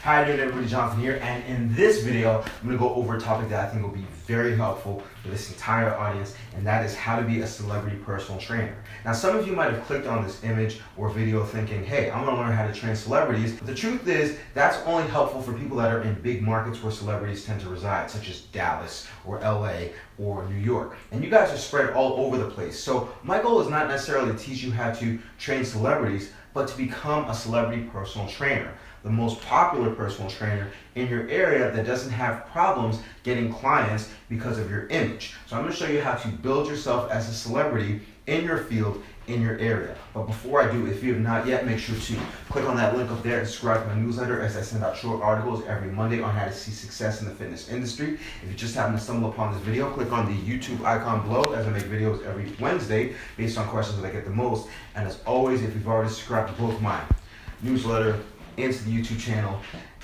Hi there everybody, Jonathan here, and in this video, I'm going to go over a topic that I think will be very helpful for this entire audience, and that is how to be a celebrity personal trainer. Now, some of you might have clicked on this image or video thinking, hey, I'm going to learn how to train celebrities, but the truth is, that's only helpful for people that are in big markets where celebrities tend to reside, such as Dallas or LA or New York. And you guys are spread all over the place. So my goal is not necessarily to teach you how to train celebrities, but to become a celebrity personal trainer, the most popular personal trainer in your area that doesn't have problems getting clients because of your image. So I'm going to show you how to build yourself as a celebrity in your field, in your area. But before I do, if you have not yet, make sure to click on that link up there and subscribe to my newsletter, as I send out short articles every Monday on how to see success in the fitness industry. If you just happen to stumble upon this video, click on the YouTube icon below, as I make videos every Wednesday based on questions that I get the most. And as always, if you've already subscribed to both my newsletter and to the YouTube channel,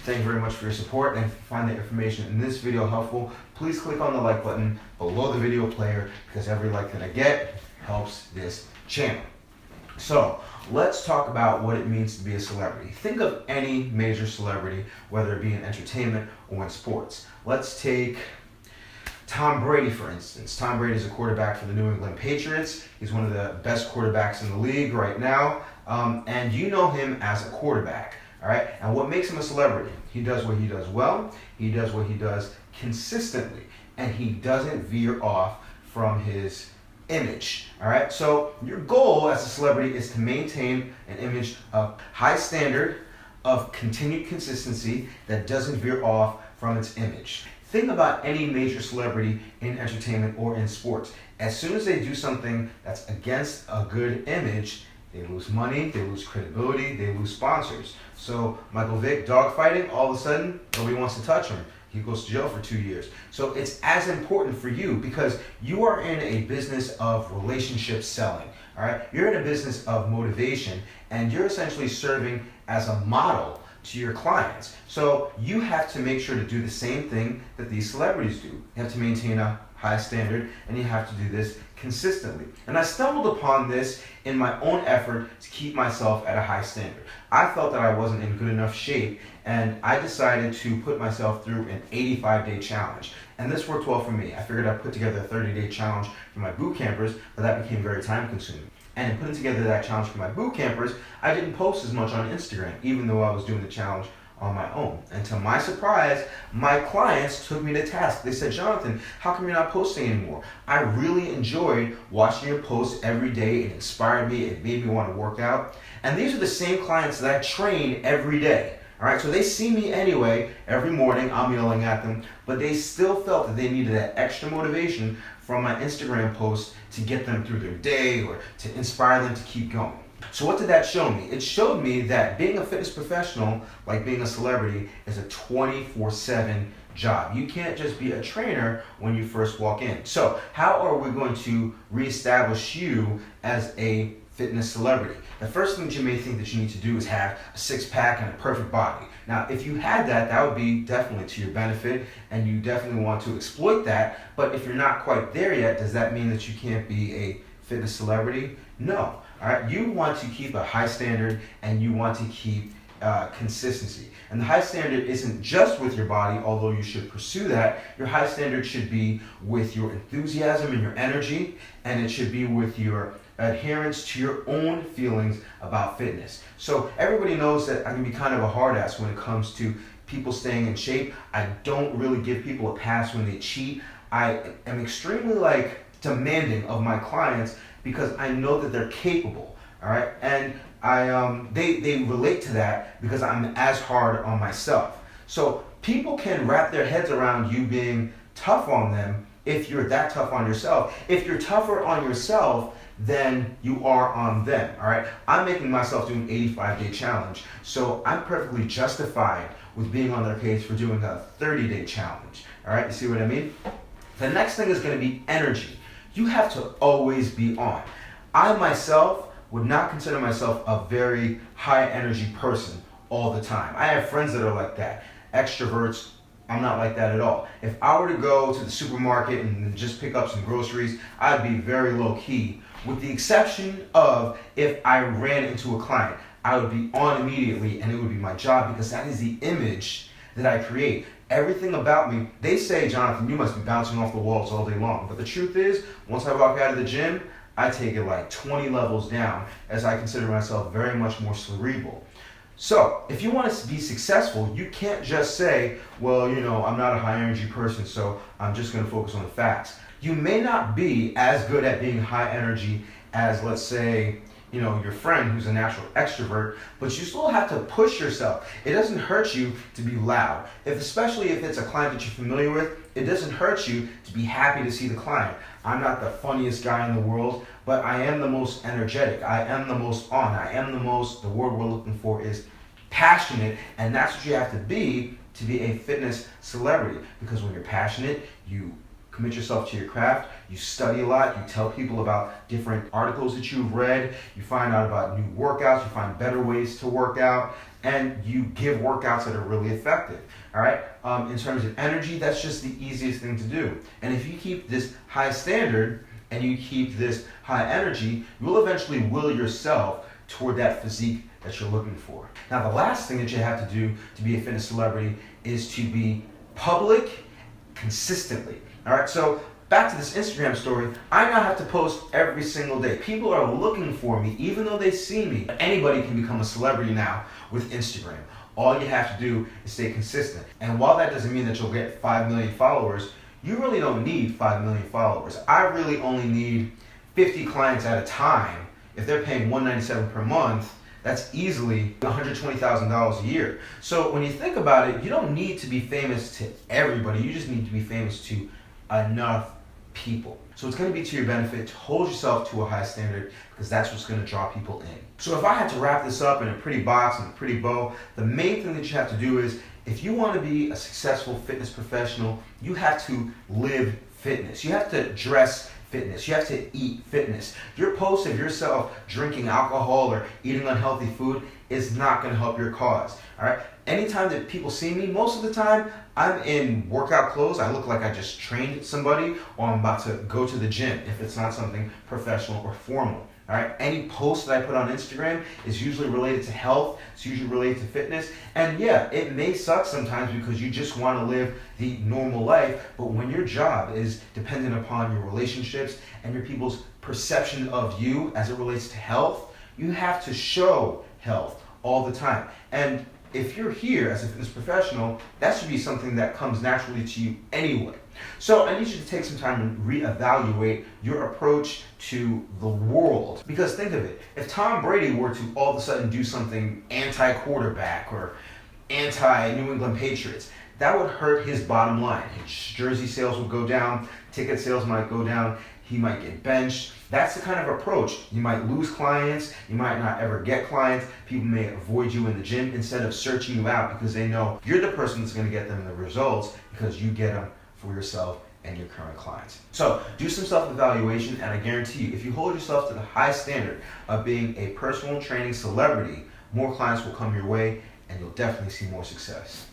thank you very much for your support. And if you find the information in this video helpful, please click on the like button below the video player, because every like that I get helps this channel. So let's talk about what it means to be a celebrity. Think of any major celebrity, whether it be in entertainment or in sports. Let's take Tom Brady, for instance. Tom Brady is a quarterback for the New England Patriots. He's one of the best quarterbacks in the league right now. And you know him as a quarterback. All right, and what makes him a celebrity? He does what he does well, he does what he does consistently, and he doesn't veer off from his image. All right, so your goal as a celebrity is to maintain an image of high standard, of continued consistency that doesn't veer off from its image. Think about any major celebrity in entertainment or in sports. As soon as they do something that's against a good image, they lose money, they lose credibility, they lose sponsors. So Michael Vick, dogfighting, all of a sudden, nobody wants to touch him. He goes to jail for 2 years. So it's as important for you because you are in a business of relationship selling. All right, you're in a business of motivation, and you're essentially serving as a model to your clients. So you have to make sure to do the same thing that these celebrities do. You have to maintain a high standard, and you have to do this consistently. And I stumbled upon this in my own effort to keep myself at a high standard. I felt that I wasn't in good enough shape, and I decided to put myself through an 85-day challenge. And this worked well for me. I figured I'd put together a 30-day challenge for my boot campers, but that became very time consuming. And in putting together that challenge for my boot campers, I didn't post as much on Instagram, even though I was doing the challenge on my own. And to my surprise, my clients took me to task. They said, Jonathan, how come you're not posting anymore? I really enjoyed watching your posts every day. It inspired me. It made me want to work out. And these are the same clients that I train every day. All right, so they see me anyway. Every morning I'm yelling at them, but they still felt that they needed that extra motivation from my Instagram posts to get them through their day or to inspire them to keep going. So what did that show me? It showed me that being a fitness professional, like being a celebrity, is a 24/7 job. You can't just be a trainer when you first walk in. So how are we going to reestablish you as a fitness celebrity? The first thing that you may think that you need to do is have a six-pack and a perfect body. Now, if you had that, that would be definitely to your benefit, and you definitely want to exploit that. But if you're not quite there yet, does that mean that you can't be a fitness celebrity? No. All right, you want to keep a high standard, and you want to keep consistency. And the high standard isn't just with your body, although you should pursue that. Your high standard should be with your enthusiasm and your energy, and it should be with your adherence to your own feelings about fitness. So everybody knows that I can be kind of a hard ass when it comes to people staying in shape. I don't really give people a pass when they cheat. I am extremely demanding of my clients because I know that they're capable. All right, and they relate to that because I'm as hard on myself. So people can wrap their heads around you being tough on them if you're that tough on yourself. If you're tougher on yourself than you are on them. All right, I'm making myself do an 85-day challenge, so I'm perfectly justified with being on their case for doing a 30-day challenge. All right, you see what I mean? The next thing is going to be energy. You have to always be on. I myself would not consider myself a very high energy person all the time. I have friends that are like that, extroverts. I'm not like that at all. If I were to go to the supermarket and just pick up some groceries, I'd be very low key, with the exception of if I ran into a client. I would be on immediately and it would be my job because that is the image that I create. Everything about me, they say, Jonathan, you must be bouncing off the walls all day long. But the truth is, once I walk out of the gym, I take it like 20 levels down as I consider myself very much more cerebral. So if you want to be successful, you can't just say, well, you know, I'm not a high energy person, so I'm just going to focus on the facts. You may not be as good at being high energy as, let's say, you know, your friend who's a natural extrovert, but you still have to push yourself. It doesn't hurt you to be loud. Especially if it's a client that you're familiar with, it doesn't hurt you to be happy to see the client. I'm not the funniest guy in the world, but I am the most energetic. I am the most on. I am the most, the word we're looking for is passionate, and that's what you have to be a fitness celebrity. Because when you're passionate, you commit yourself to your craft, you study a lot, you tell people about different articles that you've read, you find out about new workouts, you find better ways to work out, and you give workouts that are really effective. All right. In terms of energy, that's just the easiest thing to do. And if you keep this high standard and you keep this high energy, you will eventually will yourself toward that physique that you're looking for. Now, the last thing that you have to do to be a fitness celebrity is to be public consistently. All right, so back to this Instagram story, I now have to post every single day. People are looking for me, even though they see me. Anybody can become a celebrity now with Instagram. All you have to do is stay consistent. And while that doesn't mean that you'll get 5 million followers, you really don't need 5 million followers. I really only need 50 clients at a time. If they're paying $197 per month, that's easily $120,000 a year. So when you think about it, you don't need to be famous to everybody. You just need to be famous to enough people. So it's going to be to your benefit to hold yourself to a high standard, because that's what's going to draw people in. So if I had to wrap this up in a pretty box and a pretty bow, the main thing that you have to do is, if you want to be a successful fitness professional, you have to live fitness. You have to dress fitness. You have to eat fitness. Your post of yourself drinking alcohol or eating unhealthy food is not going to help your cause. All right. Anytime that people see me, most of the time I'm in workout clothes. I look like I just trained somebody, or I'm about to go to the gym if it's not something professional or formal. All right. Any post that I put on Instagram is usually related to health. It's usually related to fitness. And yeah, it may suck sometimes because you just want to live the normal life. But when your job is dependent upon your relationships and your people's perception of you as it relates to health, you have to show health all the time. And if you're here as a fitness professional, that should be something that comes naturally to you anyway. So I need you to take some time and reevaluate your approach to the world. Because think of it, if Tom Brady were to all of a sudden do something anti-quarterback or anti-New England Patriots, that would hurt his bottom line. His jersey sales would go down, ticket sales might go down, he might get benched. That's the kind of approach. You might lose clients, you might not ever get clients, people may avoid you in the gym instead of searching you out because they know you're the person that's going to get them the results because you get them for yourself and your current clients. So do some self-evaluation, and I guarantee you, if you hold yourself to the high standard of being a personal training celebrity, more clients will come your way and you'll definitely see more success.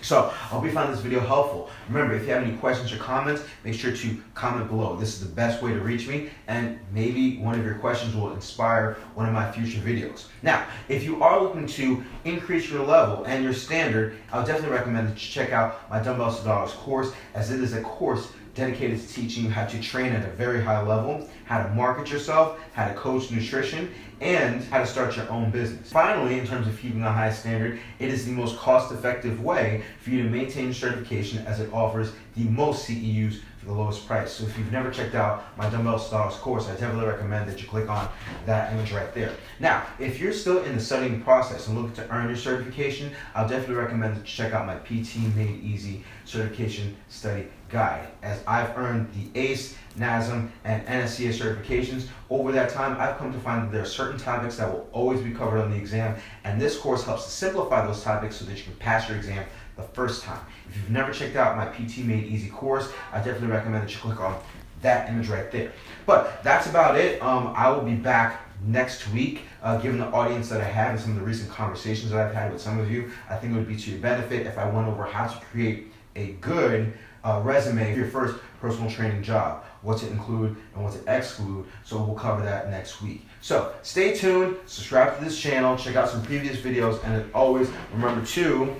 So I hope you found this video helpful. Remember, if you have any questions or comments, make sure to comment below. This is the best way to reach me, and maybe one of your questions will inspire one of my future videos. Now, if you are looking to increase your level and your standard, I'll definitely recommend that you check out my Dumbbells to Dollars course, as it is a course dedicated to teaching you how to train at a very high level, how to market yourself, how to coach nutrition, and how to start your own business. Finally, in terms of keeping a high standard, it is the most cost-effective way for you to maintain your certification, as it offers the most CEUs for the lowest price. So if you've never checked out my Dumbbells to Dollars course, I definitely recommend that you click on that image right there. Now, if you're still in the studying process and looking to earn your certification, I'll definitely recommend that you check out my PT Made Easy Certification Study Guide, as I've earned the ACE, NASM, and NSCA certifications. Over that time, I've come to find that there are certain topics that will always be covered on the exam, and this course helps to simplify those topics so that you can pass your exam the first time. If you've never checked out my PT Made Easy course, I definitely recommend that you click on that image right there. But that's about it. I will be back next week. Given the audience that I have and some of the recent conversations that I've had with some of you, I think it would be to your benefit if I went over how to create a good resume for your first personal training job, what to include and what to exclude. So we'll cover that next week. So stay tuned, subscribe to this channel, check out some previous videos, and as always, remember to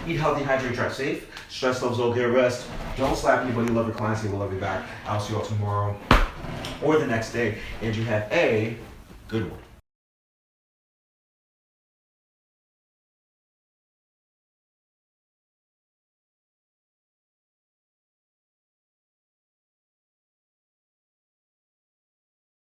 eat healthy, hydrate, drive safe, stress levels low, get rest, don't slap anybody, love your clients, they will love you back. I'll see you all tomorrow or the next day, and you have a good one.